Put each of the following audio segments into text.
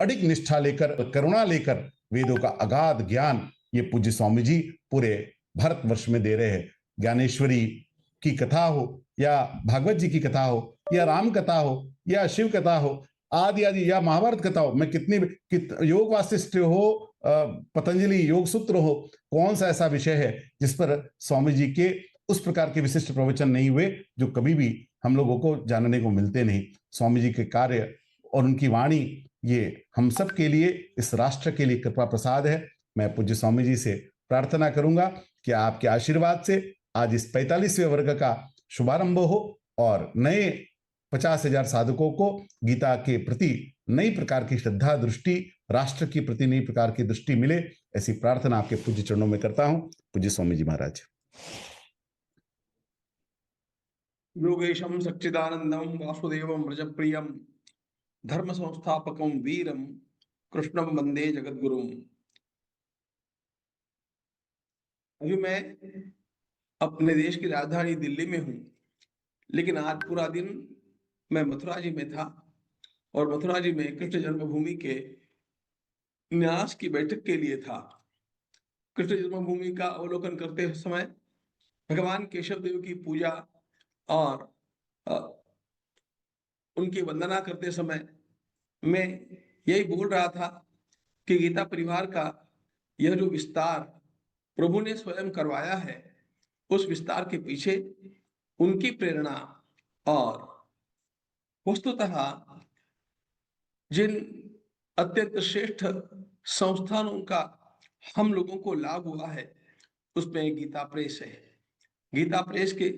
अडिग निष्ठा लेकर, करुणा लेकर वेदों का अगाध ज्ञान ये पूज्य स्वामी जी पूरे भारतवर्ष में दे रहे हैं। ज्ञानेश्वरी की कथा हो या भागवत जी की कथा हो या राम कथा हो या शिव कथा हो, आदि आदि, या महाभारत कथा हो, मैं योग वासिष्ठ हो, पतंजलि योग सूत्र हो, कौन सा ऐसा विषय है जिस पर स्वामी जी के उस प्रकार के विशिष्ट प्रवचन नहीं हुए जो कभी भी हम लोगों को जानने को मिलते नहीं। स्वामी जी के कार्य और उनकी वाणी ये हम सब के लिए, इस राष्ट्र के लिए कृपा प्रसाद है। मैं पूज्य स्वामी जी से प्रार्थना करूंगा कि आपके आशीर्वाद से आज इस 45वें वर्ग का शुभारंभ हो और नए 50,000 साधकों को गीता के प्रति नई प्रकार की श्रद्धा दृष्टि, राष्ट्र की प्रति नई प्रकार की दृष्टि मिले, ऐसी प्रार्थना आपके पूज्य चरणों में करता हूं। पूज्य स्वामी जी महाराज। योगेशम सच्चिदानंदम वासुदेवम व्रजप्रियम धर्म संस्थापकम वीरम कृष्णम वंदे जगद्गुरुम। अभी मैं अपने देश की राजधानी दिल्ली में हूँ, लेकिन आज पूरा दिन मैं मथुरा जी में था और मथुरा जी में कृष्ण जन्मभूमि के न्यास की बैठक के लिए था। कृष्ण जन्मभूमि का अवलोकन करते समय, भगवान केशव देव की पूजा और उनकी वंदना करते समय मैं यही बोल रहा था कि गीता परिवार का यह जो विस्तार प्रभु ने स्वयं करवाया है, उस विस्तार के पीछे उनकी प्रेरणा और वस्तुतः जिन अत्यंत श्रेष्ठ संस्थानों का हम लोगों को लाभ हुआ है, उसमें गीता प्रेस है। गीता प्रेस के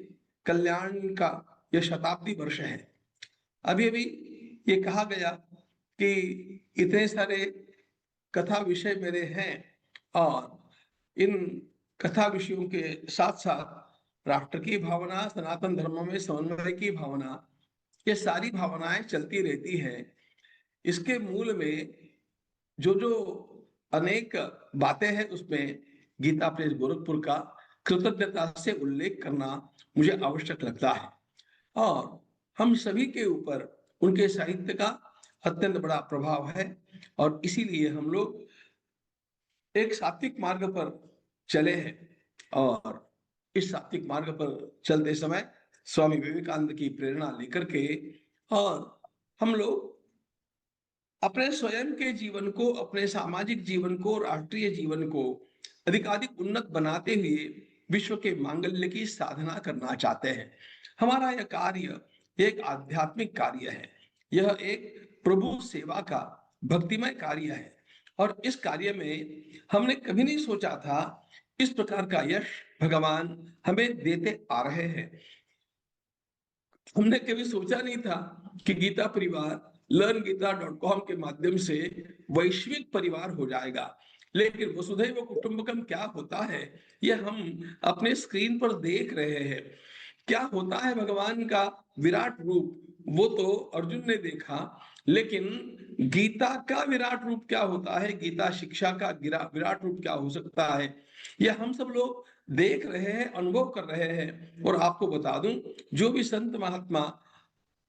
कल्याण का यह शताब्दी वर्ष है। अभी अभी ये कहा गया कि इतने सारे कथा विषय मेरे हैं और इन कथा विषयों के साथ साथ राष्ट्र की भावना, सनातन धर्म में समन्वय की भावना, ये सारी भावनाएं चलती रहती हैं। इसके मूल में जो जो अनेक बातें हैं, उसमें गीता प्रेस गोरखपुर का कृतज्ञता से उल्लेख करना मुझे आवश्यक लगता है। और हम सभी के ऊपर उनके साहित्य का अत्यंत बड़ा प्रभाव है और इसीलिए हम लोग एक सात्विक मार्ग पर चले हैं। और इस सात्विक मार्ग पर चलते समय स्वामी विवेकानंद की प्रेरणा लेकर के और हम लोग अपने स्वयं के जीवन को, अपने सामाजिक जीवन को, राष्ट्रीय जीवन को अधिकाधिक उन्नत बनाते हुए विश्व के मांगल्य की साधना करना चाहते हैं। हमारा यह कार्य एक आध्यात्मिक कार्य है, यह एक प्रभु सेवा का भक्तिमय कार्य है और इस कार्य में हमने कभी नहीं सोचा था इस प्रकार का यश भगवान हमें देते आ रहे हैं। हमने कभी सोचा नहीं था कि गीता परिवार learngita.com के माध्यम से वैश्विक परिवार हो जाएगा, लेकिन वसुधैव कुटुंबकम क्या होता है यह हम अपने स्क्रीन पर देख रहे हैं। क्या होता है भगवान का विराट रूप, वो तो अर्जुन ने देखा, लेकिन गीता का विराट रूप क्या होता है, गीता शिक्षा का विराट रूप क्या हो सकता है, यह हम सब लोग देख रहे हैं, अनुभव कर रहे हैं। और आपको बता दूं, जो भी संत महात्मा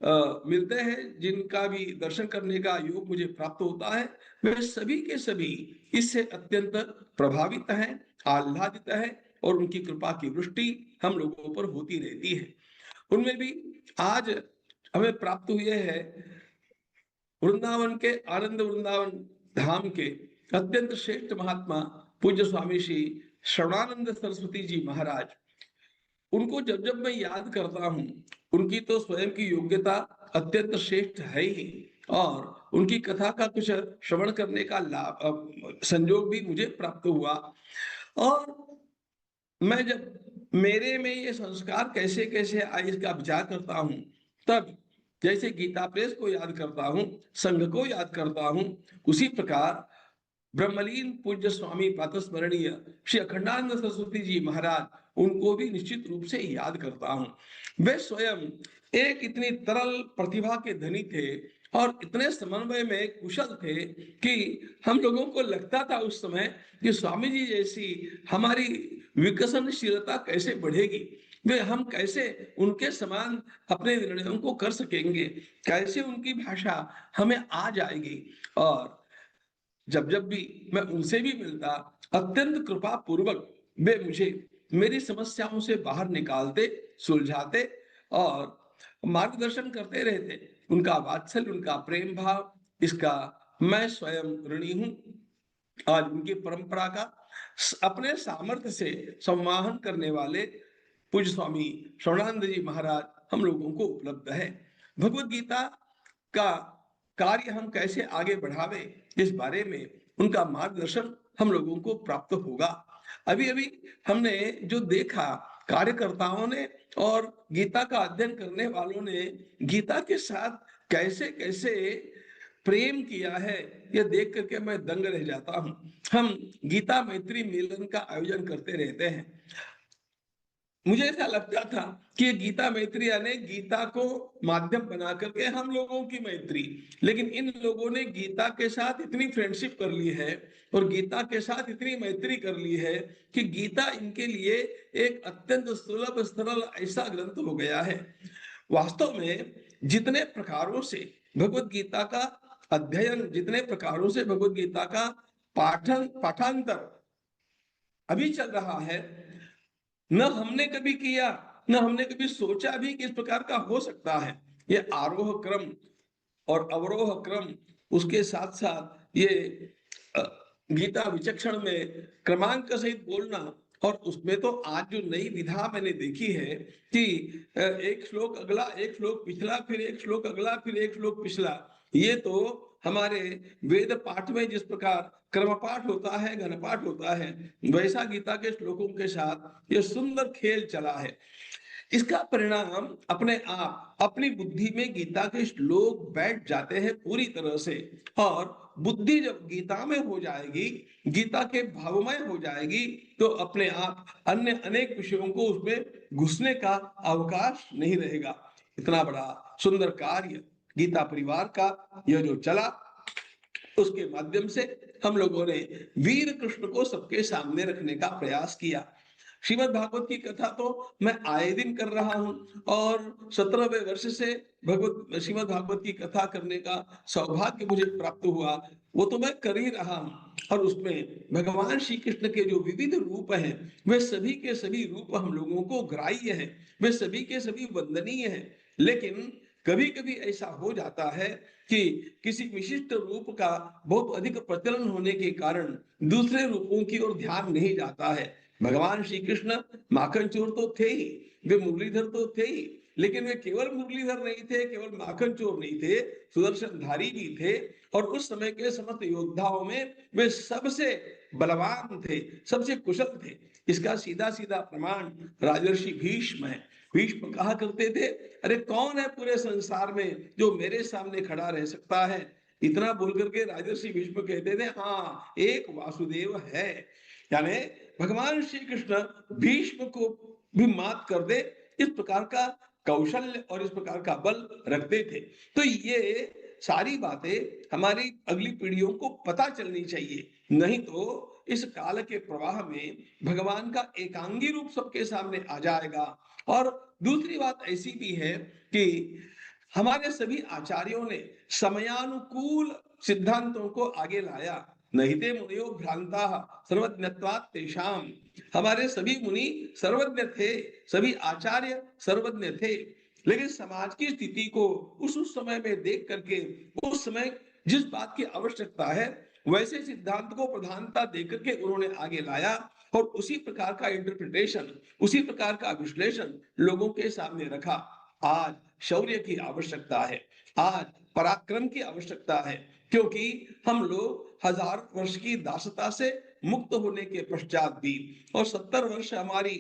मिलते हैं, जिनका भी दर्शन करने का योग मुझे प्राप्त होता है, वे सभी के सभी इससे अत्यंत प्रभावित हैं, आह्लादित हैं और उनकी कृपा की वृष्टि हम लोगों पर होती रहती है। उनमें भी आज हमें प्राप्त हुए हैं वृंदावन के, आनंद वृंदावन धाम के अत्यंत श्रेष्ठ महात्मा पूज्य स्वामी श्री श्रवणानंद सरस्वती जी महाराज। उनको जब जब मैं याद करता हूँ, उनकी तो स्वयं की योग्यता अत्यंत श्रेष्ठ है ही और उनकी कथा का कुछ श्रवण करने का लाभ, संयोग भी मुझे प्राप्त हुआ। और मैं जब मेरे में ये संस्कार कैसे कैसे आए इसका विचार करता हूँ, तब जैसे गीता प्रेस को याद करता हूँ, संघ को याद करता हूँ, उसी प्रकार ब्रह्मलीन पूज्य स्वामी प्रातस्मरणीय श्री अखंडानंद सरस्वती जी महाराज, उनको भी निश्चित रूप से याद करता हूँ। वे स्वयं एक इतनी तरल प्रतिभा के धनी थे और इतने समन्वय में कुशल थे कि हम लोगों को लगता था उस समय कि स्वामी जी जैसी हमारी विकसनशीलता कैसे बढ़ेगी, वे हम कैसे उनके समान अपने निर्णयों को कर सकेंगे, कैसे उनकी भाषा हमें आ जाएगी। और जब जब भी मैं उनसे भी मिलता, अत्यंत कृपा पूर्वक वे मुझे मेरी समस्याओं से बाहर निकालते, सुलझाते और मार्गदर्शन करते रहते। उनका वात्सल्य, उनका प्रेम भाव, इसका मैं स्वयं ऋणी हूं। आज उनकी परंपरा का अपने सामर्थ्य से संवाहन करने वाले पूज्य स्वामी शरणानंद जी महाराज हम लोगों को उपलब्ध है। भगवत गीता का कार्य हम कैसे आगे बढ़ावे, इस बारे में उनका मार्गदर्शन हम लोगों को प्राप्त होगा। अभी अभी हमने जो देखा, कार्यकर्ताओं ने और गीता का अध्ययन करने वालों ने गीता के साथ कैसे कैसे प्रेम किया है, यह देख करके मैं दंग रह जाता हूं। हम गीता मैत्री मिलन का आयोजन करते रहते हैं। मुझे ऐसा लगता था कि गीता मैत्री यानी गीता को माध्यम बना करके हम लोगों की मैत्री, लेकिन इन लोगों ने गीता के साथ इतनी फ्रेंडशिप कर ली है और गीता के साथ इतनी मैत्री कर ली है कि गीता इनके लिए एक अत्यंत सुलभ सरल ऐसा ग्रंथ हो गया है। वास्तव में जितने प्रकारों से भगवत गीता का अध्ययन, जितने प्रकारों से भगवत गीता का पाठांतर अभी चल रहा है, न हमने कभी किया, न हमने कभी सोचा भी कि इस प्रकार का हो सकता है। ये आरोह क्रम और अवरोह क्रम, उसके साथ साथ ये अ, गीता विचक्षण में क्रमांक सहित बोलना, और उसमें तो आज जो नई विधा मैंने देखी है कि एक श्लोक अगला, एक श्लोक पिछला, फिर एक श्लोक अगला, फिर एक श्लोक पिछला। ये तो हमारे वेद पाठ में जिस प्रकार क्रम पाठ होता है, घन पाठ होता है, वैसा गीता के श्लोकों के साथ ये सुंदर खेल चला है। इसका परिणाम अपने आप अपनी बुद्धि में गीता के श्लोक बैठ जाते हैं पूरी तरह से, और बुद्धि जब गीता में हो जाएगी, गीता के भावमय हो जाएगी, तो अपने आप अन्य अनेक विषयों को उसमें घुसने का अवकाश नहीं रहेगा। इतना बड़ा सुंदर कार्य गीता परिवार का यह जो चला, उसके माध्यम से हम लोगों ने वीर कृष्ण को सबके सामने रखने का प्रयास किया। श्रीमद् भागवत की कथा तो मैं आए दिन कर रहा हूं, और 17वें वर्ष से भगवत श्रीमद् भागवत की कथा करने का सौभाग्य मुझे प्राप्त हुआ, वो तो मैं कर ही रहा हूं। और उसमें भगवान श्री कृष्ण के जो विविध रूप हैं, वे सभी के सभी रूप हम लोगों को ग्राह्य हैं, वे सभी के सभी वंदनीय हैं। लेकिन कभी कभी ऐसा हो जाता है कि किसी विशिष्ट रूप का बहुत अधिक प्रचलन होने के कारण दूसरे रूपों की ओर ध्यान नहीं जाता है। भगवान श्री कृष्ण माखन चोर तो थे ही, वे मुरलीधर तो थे ही, लेकिन वे केवल मुरलीधर नहीं थे, केवल माखन चोर नहीं थे, सुदर्शनधारी भी थे। और उस समय के समस्त योद्धाओं में वे सबसे बलवान थे, सबसे कुशल थे। इसका सीधा सीधा प्रमाण राजर्षि भीष्म है। भीष्म कहा करते थे, अरे कौन है पूरे संसार में जो मेरे सामने खड़ा रह सकता है। इतना बोल करके राजर्षि भीष्म कहते थे, हाँ एक वासुदेव है। यानी भगवान श्री कृष्ण भीष्म को भी मात कर दे, इस प्रकार का कौशल्य और इस प्रकार का बल रखते थे। तो ये सारी बातें हमारी अगली पीढ़ियों को पता चलनी चाहिए, नहीं तो इस काल के प्रवाह में भगवान का एकांगी रूप सबके सामने आ जाएगा। और दूसरी बात ऐसी भी है कि हमारे सभी आचार्यों ने समयानुकूल सिद्धांतों को आगे लाया। नहिते मुनियो भ्रांता सर्वज्ञत्वात् तेषाम। हमारे सभी मुनि सर्वज्ञ थे, सभी आचार्य सर्वज्ञ थे, लेकिन समाज की स्थिति को उस समय में देख करके, उस समय जिस बात की आवश्यकता है, वैसे सिद्धांत को प्रधानता देकर के उन्होंने आगे लाया, और उसी प्रकार का इंटरप्रिटेशन, उसी प्रकार का विश्लेषण लोगों के सामने रखा। आज शौर्य की आवश्यकता है, आज पराक्रम की आवश्यकता है, क्योंकि हम लोग 1000 वर्ष की दासता से मुक्त होने के पश्चात भी, और 70 वर्ष हमारी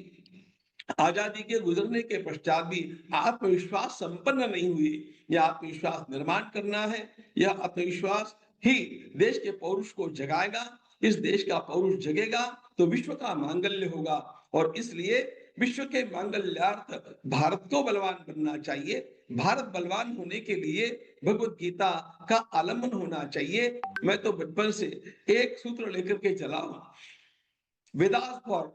आजादी के गुजरने के पश्चात भी आत्मविश्वास संपन्न नहीं हुए। यह आत्मविश्वास निर्माण करना है। यह आत्मविश्वास ही देश के पौरुष को जगाएगा। इस देश का पौरुष जगेगा तो विश्व का मांगल्य होगा, और इसलिए विश्व के मांगल्यार्थ भारत को बलवान बनना चाहिए। भारत बलवान होने के लिए भगवत गीता का आलम्बन होना चाहिए। मैं तो बचपन से एक सूत्र लेकर के चला हूं, Vedas for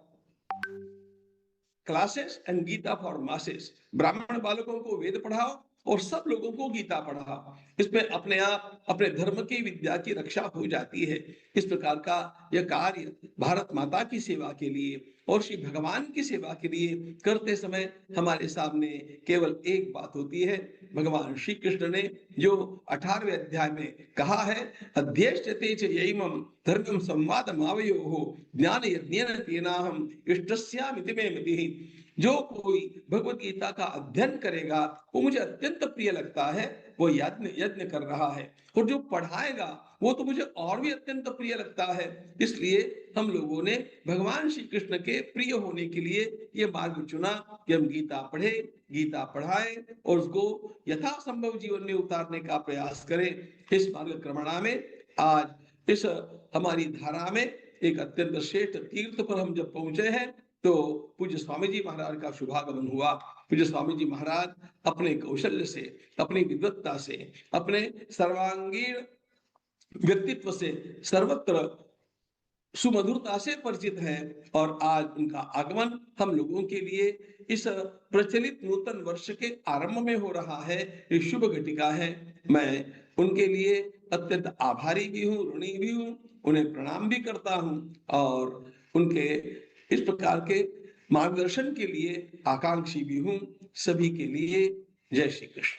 classes and Gita for masses. ब्राह्मण बालकों को वेद पढ़ाओ और सब लोगों को गीता पढ़ा। इसमें अपने आप अपने धर्म की विद्या की रक्षा हो जाती है। इस प्रकार का यह कार्य भारत माता की सेवा के लिए और श्री भगवान की सेवा के लिए करते समय हमारे सामने केवल एक बात होती है। भगवान श्री कृष्ण ने जो 18वें अध्याय में कहा है, अध्येष्यते च यैमं धर्मं संवादमावयोः ज्ञान यज्ञेन तेनाहम् इष्टस्यामिति मे मतिः। जो कोई भगवत गीता का अध्ययन करेगा वो मुझे अत्यंत प्रिय लगता है, वो यज्ञ यज्ञ कर रहा है, और जो पढ़ाएगा वो तो मुझे और भी अत्यंत प्रिय लगता है। इसलिए हम लोगों ने भगवान श्री कृष्ण के प्रिय होने के लिए ये मार्ग चुना कि हम गीता पढ़े, गीता पढ़ाए और उसको यथासंभव जीवन में उतारने का प्रयास करें। इस मार्ग क्रमणा में आज इस हमारी धारा में एक अत्यंत श्रेष्ठ तीर्थ पर हम जब पहुंचे हैं तो पूज्य स्वामी जी महाराज का शुभागमन हुआ। पूज्य स्वामी जी महाराज अपने कौशल्य से, अपनी विद्वत्ता से, अपने सर्वांगीण व्यक्तित्व से सर्वत्र सुमधुरता से परिचित है, और आज उनका आगमन हम लोगों के लिए इस प्रचलित नूतन वर्ष के आरंभ में हो रहा है। ये शुभ घटिका है। मैं उनके लिए अत्यंत आभारी भी हूँ, ऋणी भी हूँ, उन्हें प्रणाम भी करता हूँ, और उनके इस प्रकार के मार्गदर्शन के लिए आकांक्षी भी हूँ। सभी के लिए जय श्री कृष्ण।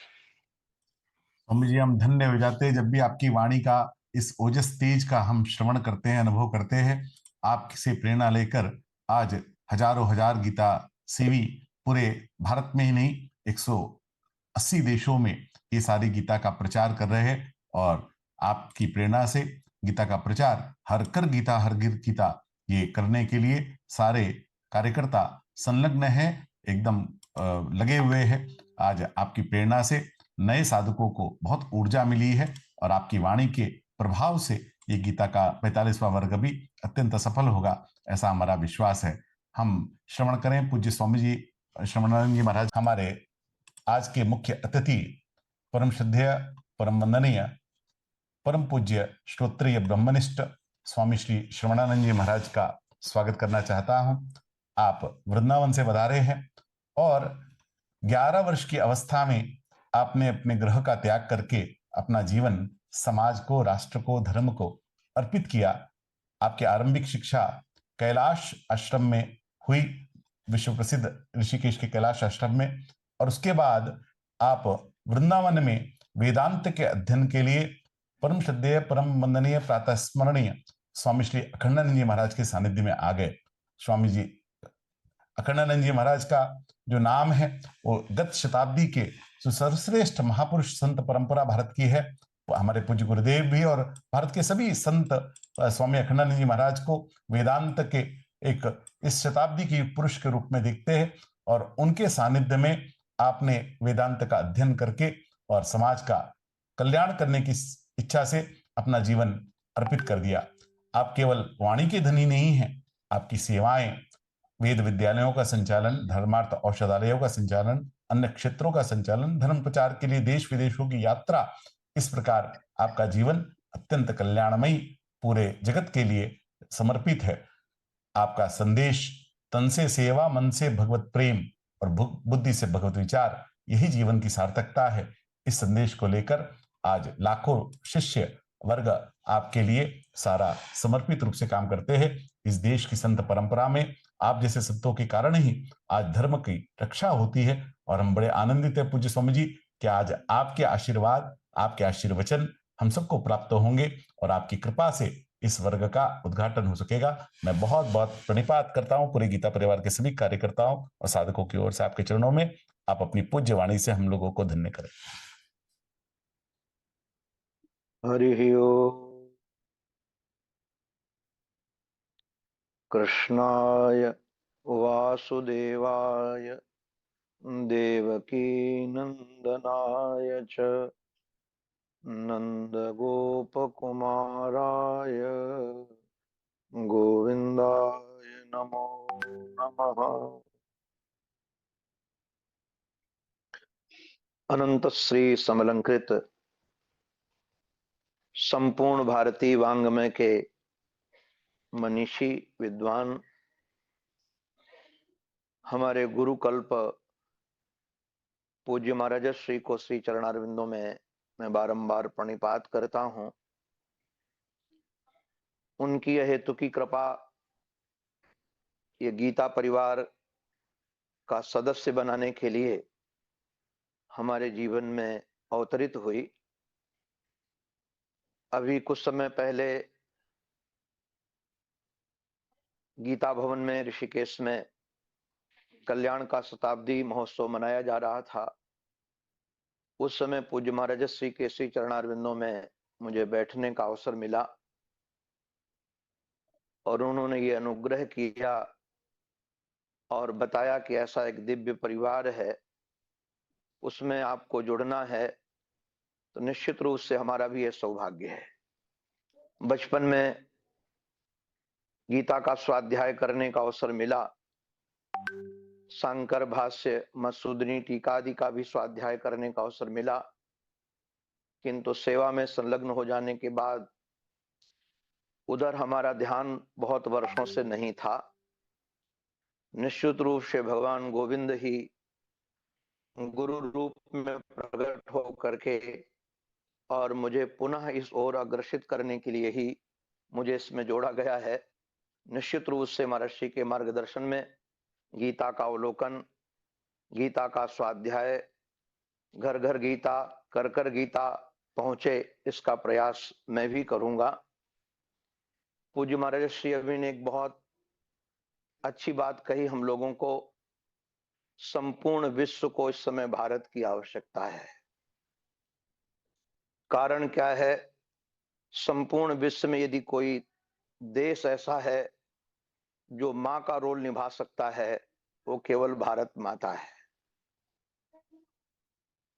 स्वामी जी, हम धन्य हो जाते हैं जब भी आपकी वाणी का, इस ओजस तेज का हम श्रवण करते हैं, अनुभव करते हैं। आपसे प्रेरणा लेकर आज हजारों हजार गीता सेवी पूरे भारत में ही नहीं 180 देशों में ये सारी गीता का प्रचार कर रहे हैं। और आपकी प्रेरणा से गीता का प्रचार हर कर गीता हर गिर गीता ये करने के लिए सारे कार्यकर्ता संलग्न हैं, एकदम लगे हुए हैं। आज आपकी प्रेरणा से नए साधकों को बहुत ऊर्जा मिली है, और आपकी वाणी के प्रभाव से ये गीता का 45वां वर्ग भी अत्यंत सफल होगा, ऐसा हमारा विश्वास है। हम श्रवण करें पूज्य स्वामी जी श्रवणानंद जी महाराज, हमारे आज के मुख्य अतिथि, परम श्रद्धेय, परम वंदनीय, परम पूज्य श्रोत्रिय ब्रह्मनिष्ठ स्वामी श्री श्रवणानंद जी महाराज का स्वागत करना चाहता हूं। आप वृंदावन से पधारे हैं और 11 वर्ष की अवस्था में आपने अपने गृह का त्याग करके अपना जीवन समाज को, राष्ट्र को, धर्म को अर्पित किया। आपकी आरंभिक शिक्षा कैलाश आश्रम में हुई, विश्व प्रसिद्ध ऋषिकेश के कैलाश आश्रम में, और उसके बाद आप वृंदावन में वेदांत के अध्ययन के लिए परम श्रद्धेय, परम वंदनीय, प्रातः स्मरणीय स्वामी श्री अखंडानंद जी महाराज के सानिध्य में आ गए। स्वामी जी अखंडानंद जी महाराज का जो नाम है वो गत शताब्दी के जो सर्वश्रेष्ठ महापुरुष संत परंपरा भारत की है, वो हमारे पूज्य गुरुदेव भी और भारत के सभी संत स्वामी अखंडानंद जी महाराज को वेदांत के एक इस शताब्दी के पुरुष के रूप में देखते हैं। और उनके सानिध्य में आपने वेदांत का अध्ययन करके और समाज का कल्याण करने की इच्छा से अपना जीवन अर्पित कर दिया। आप केवल वाणी के धनी नहीं हैं, आपकी सेवाएं, वेद विद्यालयों का संचालन, धर्मार्थ औषधालयों का संचालन, अन्य क्षेत्रों का संचालन, धर्म प्रचार के लिए देश विदेशों की यात्रा, इस प्रकार आपका जीवन अत्यंत कल्याणमयी पूरे जगत के लिए समर्पित है। आपका संदेश तन से सेवा, मन से भगवत प्रेम और बुद्धि से भगवत विचार, यही जीवन की सार्थकता है। इस संदेश को लेकर आज लाखों शिष्य वर्ग आपके लिए सारा समर्पित रूप से काम करते हैं। इस देश की संत परंपरा में आप जैसे संतों के कारण ही आज धर्म की रक्षा होती है, और हम बड़े आनंदित हैं पूज्य स्वामी जी कि आज आपके आशीर्वाद, आपके आशीर्वचन हम सबको प्राप्त होंगे और आपकी कृपा से इस वर्ग का उद्घाटन हो सकेगा। मैं बहुत बहुत प्रणिपात करता हूं पूरे गीता परिवार के सभी कार्यकर्ताओं और साधकों की ओर से आपके चरणों में। आप अपनी पूज्य वाणी से हम लोगों को धन्य करें। हरि ओम। कृष्णाय वासुदेवाय देवकी नंदनाय च नंदगोपकुमाराय गोविंदाय नमो नमः। अनंत श्री समलंकृत संपूर्ण भारतीय वांग्मय के मनीषी विद्वान, हमारे गुरुकल्प पूज्य महाराज श्री को श्री चरणारविंदों में मैं बारंबार प्रणिपात करता हूं। उनकी यह हेतु की कृपा ये गीता परिवार का सदस्य बनाने के लिए हमारे जीवन में अवतरित हुई। अभी कुछ समय पहले गीता भवन में ऋषिकेश में कल्याण का शताब्दी महोत्सव मनाया जा रहा था। उस समय पूज्य महाराज श्री के श्री चरणारविंदों में मुझे बैठने का अवसर मिला और उन्होंने ये अनुग्रह किया और बताया कि ऐसा एक दिव्य परिवार है, उसमें आपको जुड़ना है। तो निश्चित रूप से हमारा भी यह सौभाग्य है। बचपन में गीता का स्वाध्याय करने का अवसर मिला, शंकर भाष्य मसूदनी टीका आदि का भी स्वाध्याय करने का अवसर मिला, किंतु सेवा में संलग्न हो जाने के बाद उधर हमारा ध्यान बहुत वर्षों से नहीं था। निश्चित रूप से भगवान गोविंद ही गुरु रूप में प्रकट हो करके और मुझे पुनः इस ओर अग्रसित करने के लिए ही मुझे इसमें जोड़ा गया है। निश्चित रूप से महर्षि के मार्गदर्शन में गीता का अवलोकन, गीता का स्वाध्याय, घर घर गीता, कर कर गीता पहुंचे, इसका प्रयास मैं भी करूंगा। पूज्य महाराज श्री अभी ने एक बहुत अच्छी बात कही हम लोगों को, संपूर्ण विश्व को इस समय भारत की आवश्यकता है। कारण क्या है? संपूर्ण विश्व में यदि कोई देश ऐसा है जो मां का रोल निभा सकता है, वो केवल भारत माता है।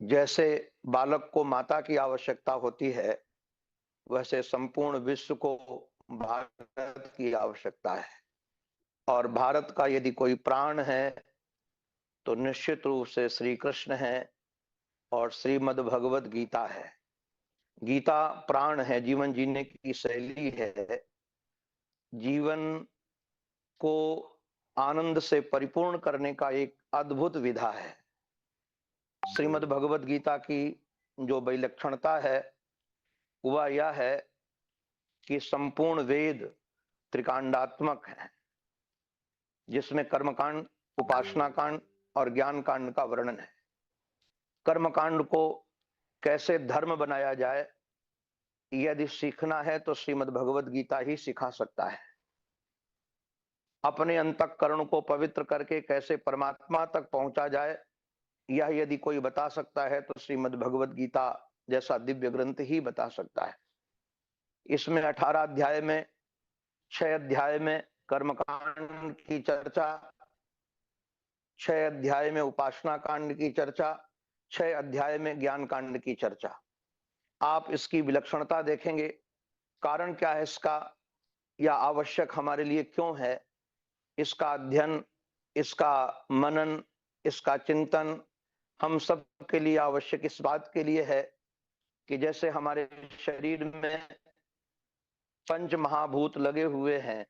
जैसे बालक को माता की आवश्यकता होती है, वैसे संपूर्ण विश्व को भारत की आवश्यकता है। और भारत का यदि कोई प्राण है तो निश्चित रूप से श्री कृष्ण है और श्रीमद् भगवत गीता है। गीता प्राण है, जीवन जीने की शैली है, जीवन को आनंद से परिपूर्ण करने का एक अद्भुत विधा है। श्रीमद् भगवत गीता की जो विलक्षणता है वह यह है कि संपूर्ण वेद त्रिकांडात्मक है, जिसमें कर्मकांड, उपासना कांड और ज्ञान कांड का वर्णन है। कर्मकांड को कैसे धर्म बनाया जाए यदि सीखना है तो श्रीमद् भगवत गीता ही सिखा सकता है। अपने अंतःकरण को पवित्र करके कैसे परमात्मा तक पहुंचा जाए, यह यदि कोई बता सकता है तो श्रीमद् भगवत गीता जैसा दिव्य ग्रंथ ही बता सकता है। इसमें 18 अध्याय में 6 अध्याय में कर्मकांड की चर्चा, 6 अध्याय में उपासना कांड की चर्चा, 6 अध्याय में ज्ञान कांड की चर्चा। आप इसकी विलक्षणता देखेंगे। कारण क्या है इसका, या आवश्यक हमारे लिए क्यों है? इसका अध्ययन, इसका मनन, इसका चिंतन हम सब के लिए आवश्यक इस बात के लिए है कि जैसे हमारे शरीर में पंच महाभूत लगे हुए हैं,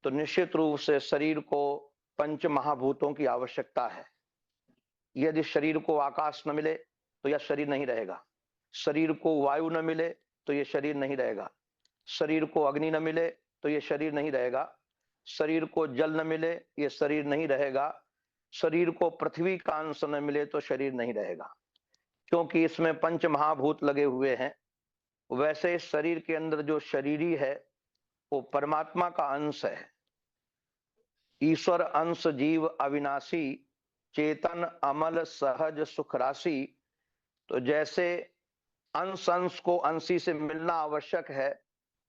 तो निश्चित रूप से शरीर को पंच महाभूतों की आवश्यकता है। यदि शरीर को आकाश न मिले तो यह शरीर नहीं रहेगा, शरीर को वायु न मिले तो यह शरीर नहीं रहेगा, शरीर को अग्नि न मिले तो यह शरीर नहीं रहेगा, शरीर को जल न मिले यह शरीर नहीं रहेगा, शरीर को पृथ्वी का अंश न मिले तो शरीर नहीं रहेगा। क्योंकि इसमें पंच महाभूत लगे हुए हैं। वैसे इस शरीर के अंदर जो शरीरी है वो परमात्मा का अंश है। ईश्वर अंश जीव अविनाशी, चेतन अमल सहज सुख राशि। तो जैसे अंश अंश को अंशी से मिलना आवश्यक है,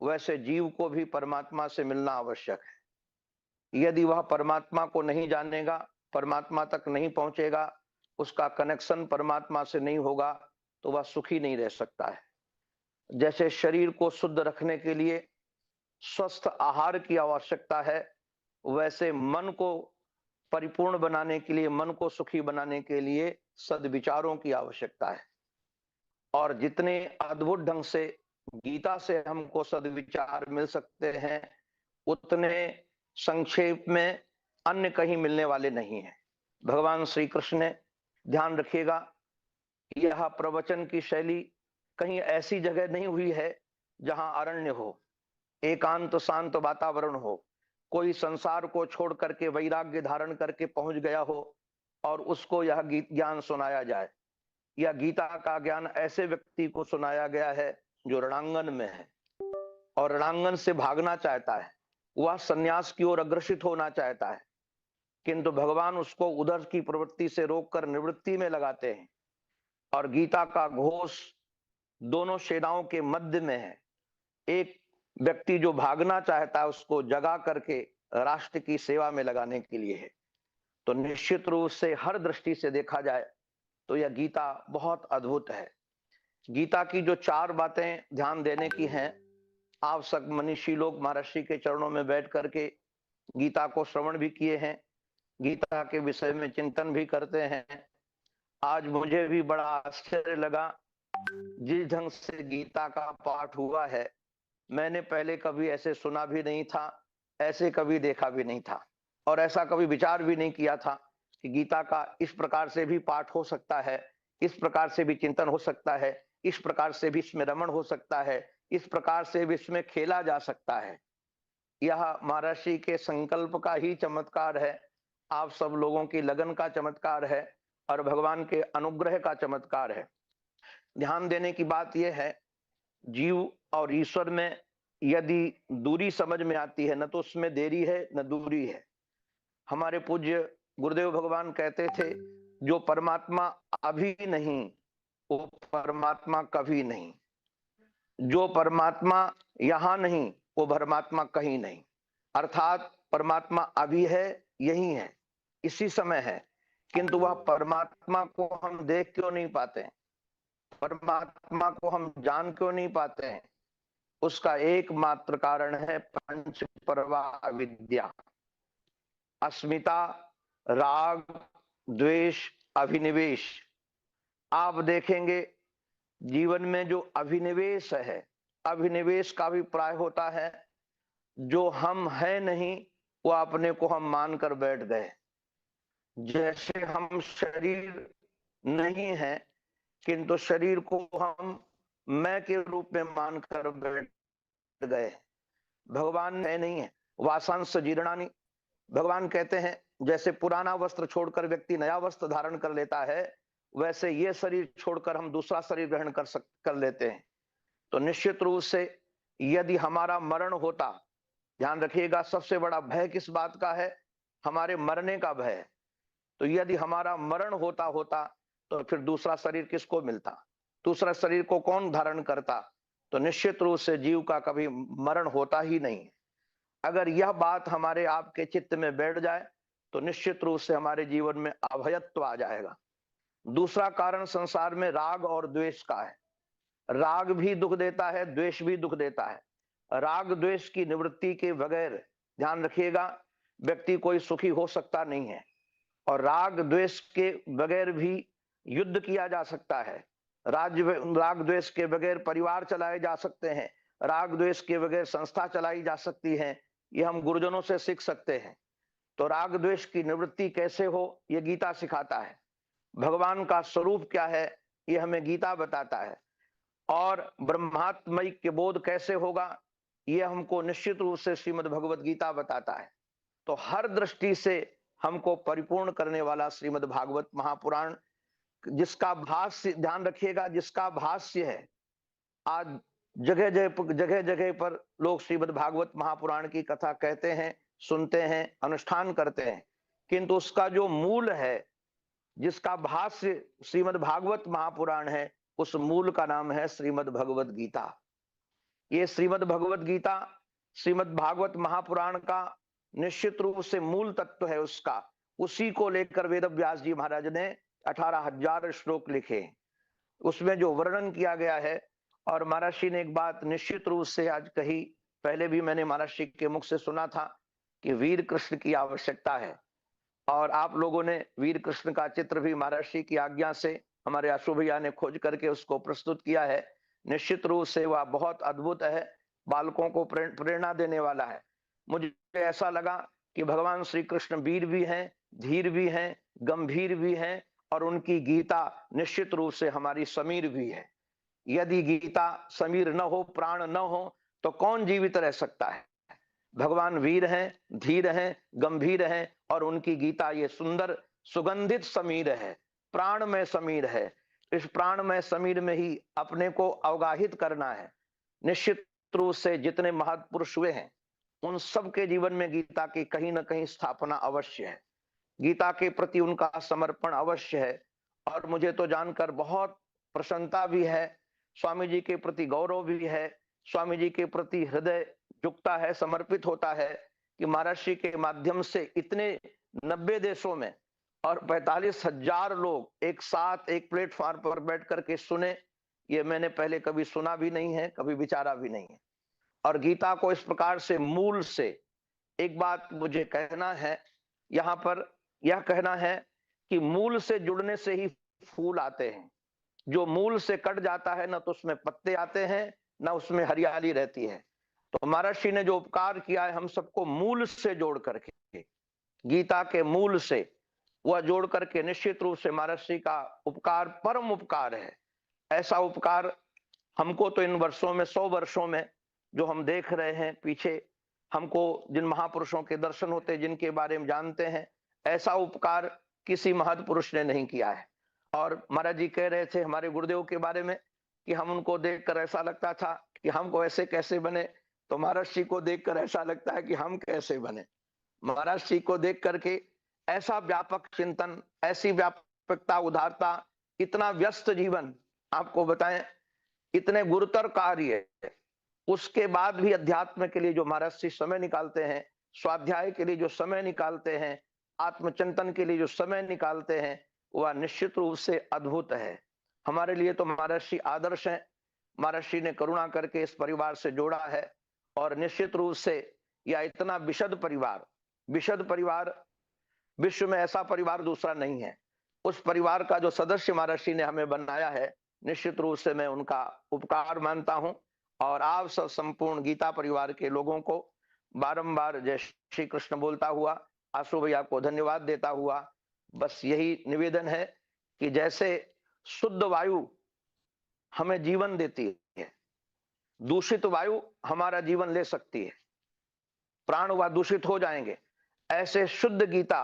वैसे जीव को भी परमात्मा से मिलना आवश्यक है। यदि वह परमात्मा को नहीं जानेगा, परमात्मा तक नहीं पहुंचेगा, उसका कनेक्शन परमात्मा से नहीं होगा, तो वह सुखी नहीं रह सकता है। जैसे शरीर को शुद्ध रखने के लिए स्वस्थ आहार की आवश्यकता है, वैसे मन को परिपूर्ण बनाने के लिए, मन को सुखी बनाने के लिए सद्विचारों की आवश्यकता है। और जितने अद्भुत ढंग से गीता से हमको सद्विचार मिल सकते हैं, उतने संक्षेप में अन्य कहीं मिलने वाले नहीं हैं। भगवान श्री कृष्ण ने ध्यान रखिएगा, यह प्रवचन की शैली कहीं ऐसी जगह नहीं हुई है जहां अरण्य हो, एकांत शांत वातावरण हो, कोई संसार को छोड़ करके वैराग्य धारण करके पहुंच गया हो और उसको यह ज्ञान सुनाया जाए। यह गीता का ज्ञान ऐसे व्यक्ति को सुनाया गया है जो रणांगन में है और रणांगन से भागना चाहता है, वह सन्यास की ओर अग्रसित होना चाहता है, किंतु भगवान उसको उधर की प्रवृत्ति से रोककर निवृत्ति में लगाते हैं। और गीता का घोष दोनों सेनाओं के मध्य में है। एक व्यक्ति जो भागना चाहता है उसको जगा करके राष्ट्र की सेवा में लगाने के लिए है। तो निश्चित रूप से हर दृष्टि से देखा जाए तो यह गीता बहुत अद्भुत है। गीता की जो 4 बातें ध्यान देने की हैं, आप सब मनीषी लोग महर्षि के चरणों में बैठ करके गीता को श्रवण भी किए हैं, गीता के विषय में चिंतन भी करते हैं। आज मुझे भी बड़ा आश्चर्य लगा, जिस ढंग से गीता का पाठ हुआ है मैंने पहले कभी ऐसे सुना भी नहीं था, ऐसे कभी देखा भी नहीं था और ऐसा कभी विचार भी नहीं किया था कि गीता का इस प्रकार से भी पाठ हो सकता है, इस प्रकार से भी चिंतन हो सकता है, इस प्रकार से भी इसमें रमण हो सकता है, इस प्रकार से भी इसमें खेला जा सकता है। यह महर्षि के संकल्प का ही चमत्कार है, आप सब लोगों की लगन का चमत्कार है और भगवान के अनुग्रह का चमत्कार है। ध्यान देने की बात यह है, जीव और ईश्वर में यदि दूरी समझ में आती है, न तो उसमें देरी है न दूरी है। हमारे पूज्य गुरुदेव भगवान कहते थे, जो परमात्मा अभी नहीं वो परमात्मा कभी नहीं, जो परमात्मा यहां नहीं वो परमात्मा कहीं नहीं। अर्थात परमात्मा अभी है, यही है, इसी समय है, किंतु वह परमात्मा को हम देख क्यों नहीं पाते हैं, परमात्मा को हम जान क्यों नहीं पाते हैं? उसका एकमात्र कारण है पंच प्रवाह विद्या, अस्मिता, राग, द्वेष, अभिनिवेश। आप देखेंगे जीवन में जो अभिनिवेश है, अभिनिवेश का अभिप्राय होता है जो हम है नहीं वो अपने को हम मानकर बैठ गए। जैसे हम शरीर नहीं है किंतु शरीर को हम मैं के रूप में मानकर बैठ गए। भगवान है नहीं है, वासांश जीर्णानि। भगवान कहते हैं जैसे पुराना वस्त्र छोड़कर व्यक्ति नया वस्त्र धारण कर लेता है, वैसे ये शरीर छोड़कर हम दूसरा शरीर ग्रहण कर लेते हैं। तो निश्चित रूप से यदि हमारा मरण होता, ध्यान रखिएगा सबसे बड़ा भय किस बात का है, हमारे मरने का भय। तो यदि हमारा मरण होता तो फिर दूसरा शरीर किसको मिलता, दूसरा शरीर को कौन धारण करता? तो निश्चित रूप से जीव का कभी मरण होता ही नहीं। अगर यह बात हमारे आपके चित्त में बैठ जाए तो निश्चित रूप से हमारे जीवन में अभयत्व आ जाएगा। दूसरा कारण संसार में राग और द्वेष का है। राग भी दुख देता है, द्वेष भी दुख देता है। राग द्वेष की निवृत्ति के बगैर, ध्यान रखिएगा, व्यक्ति कोई सुखी हो सकता नहीं है। और राग द्वेष के बगैर भी युद्ध किया जा सकता है, राग द्वेष के बगैर परिवार चलाए जा सकते हैं, राग द्वेष के बगैर संस्था चलाई जा सकती है। ये हम गुरुजनों से सीख सकते हैं। तो राग द्वेष की निवृत्ति कैसे हो ये गीता सिखाता है। भगवान का स्वरूप क्या है ये हमें गीता बताता है। और ब्रह्मात्मय के बोध कैसे होगा ये हमको निश्चित रूप से श्रीमद् भगवत गीता बताता है। तो हर दृष्टि से हमको परिपूर्ण करने वाला श्रीमद् भागवत महापुराण, जिसका भाष्य, ध्यान रखिएगा, जिसका भाष्य है, आज जगह जगह पर लोग श्रीमद् भागवत महापुराण की कथा कहते हैं, सुनते हैं, अनुष्ठान करते हैं, किंतु उसका जो मूल है, जिसका भाष्य श्रीमद् भागवत महापुराण है, उस मूल का नाम है श्रीमद् भगवत गीता। ये श्रीमद् भगवत गीता श्रीमद् भागवत महापुराण का निश्चित रूप से मूल तत्व है उसका। उसी को लेकर वेद व्यास जी महाराज ने 18,000 श्लोक लिखे, उसमें जो वर्णन किया गया है। और महर्षि ने एक बात निश्चित रूप से आज कही, पहले भी मैंने महर्षि के मुख से सुना था कि वीर कृष्ण की आवश्यकता है। और आप लोगों ने वीर कृष्ण का चित्र भी महर्षि की आज्ञा से हमारे आशु भैया ने खोज करके उसको प्रस्तुत किया है। निश्चित रूप से वह बहुत अद्भुत है, बालकों को प्रेरणा देने वाला है। मुझे ऐसा लगा कि भगवान श्री कृष्ण वीर भी हैं, धीर भी हैं, गंभीर भी हैं और उनकी गीता निश्चित रूप से हमारी समीर भी है। यदि गीता समीर न हो, प्राण न हो, तो कौन जीवित रह सकता है? भगवान वीर हैं, धीर हैं, गंभीर हैं, और उनकी गीता ये सुंदर सुगंधित समीर है, प्राणमय समीर है। इस प्राणमय समीर में ही अपने को अवगाहित करना है। निश्चित रूप से जितने महापुरुष हुए हैं, उन सब के जीवन में गीता की कहीं ना कहीं स्थापना अवश्य है, गीता के प्रति उनका समर्पण अवश्य है। और मुझे तो जानकर बहुत प्रसन्नता भी है, स्वामी जी के प्रति गौरव भी है, स्वामी जी के प्रति हृदय झुकता है, समर्पित होता है कि महाराज जी के माध्यम से इतने 90 देशों में और 45,000 लोग एक साथ एक प्लेटफॉर्म पर बैठ करके सुने, ये मैंने पहले कभी सुना भी नहीं है, कभी विचारा भी नहीं है। और गीता को इस प्रकार से मूल से, एक बात मुझे कहना है यहाँ पर, यह कहना है कि मूल से जुड़ने से ही फूल आते हैं। जो मूल से कट जाता है, ना तो उसमें पत्ते आते हैं, ना उसमें हरियाली रहती है। तो महाराज जी ने जो उपकार किया है हम सबको मूल से जोड़ करके, गीता के मूल से वह जोड़ करके, निश्चित रूप से महाराज जी का उपकार परम उपकार है। ऐसा उपकार हमको तो इन वर्षों में, 100 वर्षों में जो हम देख रहे हैं पीछे, हमको जिन महापुरुषों के दर्शन होते, जिनके बारे में जानते हैं, ऐसा उपकार किसी महापुरुष ने नहीं किया है। और महाराज जी कह रहे थे हमारे गुरुदेव के बारे में कि हम उनको देखकर ऐसा लगता था कि हमको ऐसे कैसे बने, तो महाराज जी को देखकर ऐसा लगता है कि हम कैसे बने। महाराज जी को देख करके ऐसा व्यापक चिंतन, ऐसी व्यापकता, उदारता, इतना व्यस्त जीवन, आपको बताएं इतने गुरुतर कार्य, उसके बाद भी अध्यात्म के लिए जो महाराज जी समय निकालते हैं, स्वाध्याय के लिए जो समय निकालते हैं, आत्मचिंतन के लिए जो समय निकालते हैं, वह निश्चित रूप से अद्भुत है। हमारे लिए तो महाराज जी आदर्श हैं। महाराज जी ने करुणा करके इस परिवार से जोड़ा है, और निश्चित रूप से यह इतना विशद परिवार, विश्व में ऐसा परिवार दूसरा नहीं है। उस परिवार का जो सदस्य महाराज जी ने हमें बनाया है, निश्चित रूप से मैं उनका उपकार मानता हूं। और आप सब संपूर्ण गीता परिवार के लोगों को बारंबार जय श्री कृष्ण बोलता हुआ, आशु भैया को धन्यवाद देता हुआ, बस यही निवेदन है कि जैसे शुद्ध वायु हमें जीवन देती है, दूषित वायु हमारा जीवन ले सकती है, प्राण व दूषित हो जाएंगे, ऐसे शुद्ध गीता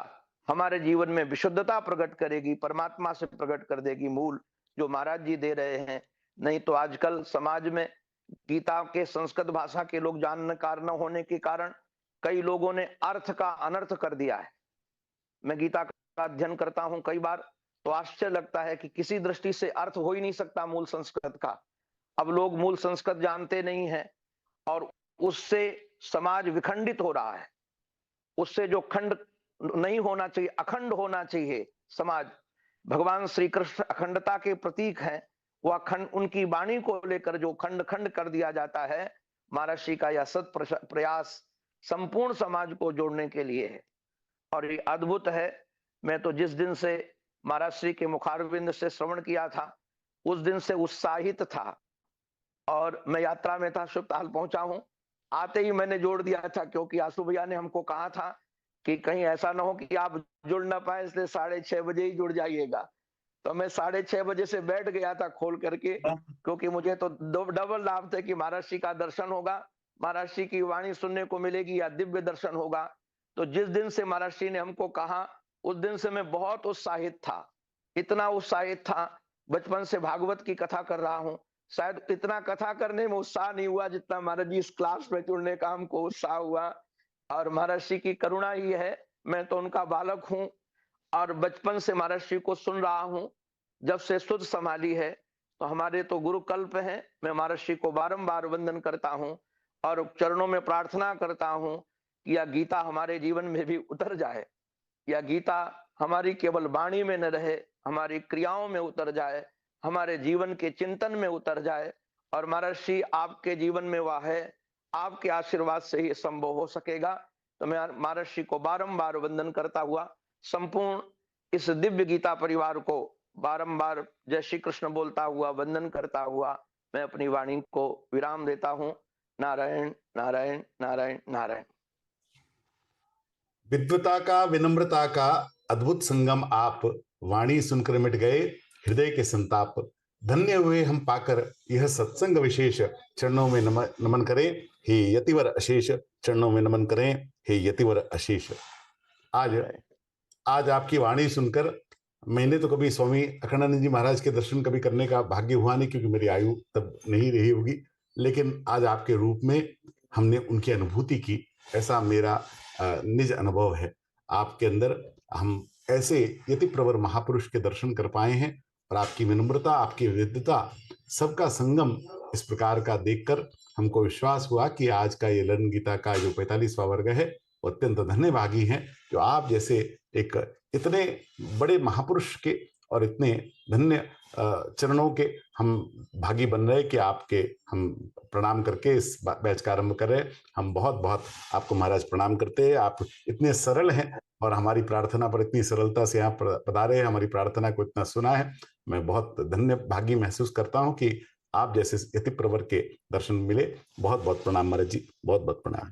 हमारे जीवन में विशुद्धता प्रकट करेगी, परमात्मा से प्रकट कर देगी मूल, जो महाराज जी दे रहे हैं। नहीं तो आजकल समाज में गीता के संस्कृत भाषा के लोग जानकार न होने के कारण कई लोगों ने अर्थ का अनर्थ कर दिया है। मैं गीता का अध्ययन करता हूं कई बार, तो आश्चर्य लगता है कि किसी दृष्टि से अर्थ हो ही नहीं सकता मूल संस्कृत का। अब लोग मूल संस्कृत जानते नहीं है, और उससे समाज विखंडित हो रहा है। उससे जो खंड नहीं होना चाहिए, अखंड होना चाहिए समाज। भगवान श्री कृष्ण अखंडता के प्रतीक हैं, वह खंड, उनकी वाणी को लेकर जो खंड खंड कर दिया जाता है, महाराज जी का यह सत प्रयास संपूर्ण समाज को जोड़ने के लिए है, और ये अद्भुत है। मैं तो जिस दिन से महाराज श्री के मुखारविंद से श्रवण किया था, उस दिन से उत्साहित था। और मैं यात्रा में था, शुभताल पहुंचा हूं, आते ही मैंने जोड़ दिया था, क्योंकि आशु भैया ने हमको कहा था कि कहीं ऐसा ना हो कि आप जुड़ ना पाए, इसलिए 6:30 बजे ही जुड़ जाइएगा। तो मैं 6:30 बजे से बैठ गया था खोल करके, क्योंकि मुझे तो डबल लाभ थे कि महाराज जी का दर्शन होगा, महाराज जी की वाणी सुनने को मिलेगी, या दिव्य दर्शन होगा। तो जिस दिन से महाराज जी ने हमको कहा, उस दिन से मैं बहुत उत्साहित था, इतना उत्साहित था, बचपन से भागवत की कथा कर रहा हूं, शायद इतना कथा करने में उत्साह नहीं हुआ जितना महाराज जी इस क्लास में जुड़ने का हमको उत्साह हुआ। और महाराज जी की करुणा ही है, मैं तो उनका बालक हूं, और बचपन से महाराज जी को सुन रहा हूं, जब से सुध संभाली है। तो हमारे तो गुरु कल्प हैं। मैं महाराज जी को बारंबार वंदन करता हूं, और चरणों में प्रार्थना करता हूं कि यह गीता हमारे जीवन में भी उतर जाए, यह गीता हमारी केवल वाणी में न रहे, हमारी क्रियाओं में उतर जाए, हमारे जीवन के चिंतन में उतर जाए। और महाराज जी आपके जीवन में वह है, आपके आशीर्वाद से ही संभव हो सकेगा। तो मैं महाराज जी को बारंबार वंदन करता हुआ, संपूर्ण इस दिव्य गीता परिवार को बारंबार जय श्री कृष्ण बोलता हुआ, वंदन करता हुआ, मैं अपनी वाणी को विराम देता हूं। नारायण नारायण नारायण नारायण। विद्वता का, विनम्रता का अद्भुत संगम आप वाणी सुनकर मिट गए हृदय के संताप। धन्य हुए हम पाकर यह सत्संग विशेष, चरणों में नमन करें हे यतिवर अशेष, चरणों में नमन करें हे यतिवर अशेष। आज आज आपकी वाणी सुनकर मैंने तो कभी स्वामी अखंडानंद जी महाराज के दर्शन कभी करने का भाग्य हुआ नहीं, क्योंकि मेरी आयु तब नहीं रही होगी, लेकिन आज आपके रूप में हमने उनकी अनुभूति की, ऐसा मेरा निज अनुभव है। आपके अंदर हम ऐसे यति प्रवर महापुरुष के दर्शन कर पाए हैं, और आपकी विनम्रता, आपकी विविधता, सबका संगम इस प्रकार का देखकर हमको विश्वास हुआ कि आज का ये लर्न गीता का जो 45वां वर्ग है वो अत्यंत धन्यभागी हैं, जो आप जैसे एक इतने बड़े महापुरुष के और इतने धन्य चरणों के हम भागी बन रहे कि आपके हम प्रणाम करके इस बैच का आरंभ कर रहे हैं। हम बहुत बहुत आपको महाराज प्रणाम करते हैं। आप इतने सरल हैं और हमारी प्रार्थना पर इतनी सरलता से यहाँ पधारे हैं, हमारी प्रार्थना को इतना सुना है। मैं बहुत धन्य भागी महसूस करता हूँ कि आप जैसे यति प्रवर के दर्शन मिले। बहुत बहुत प्रणाम महाराज जी, बहुत बहुत प्रणाम।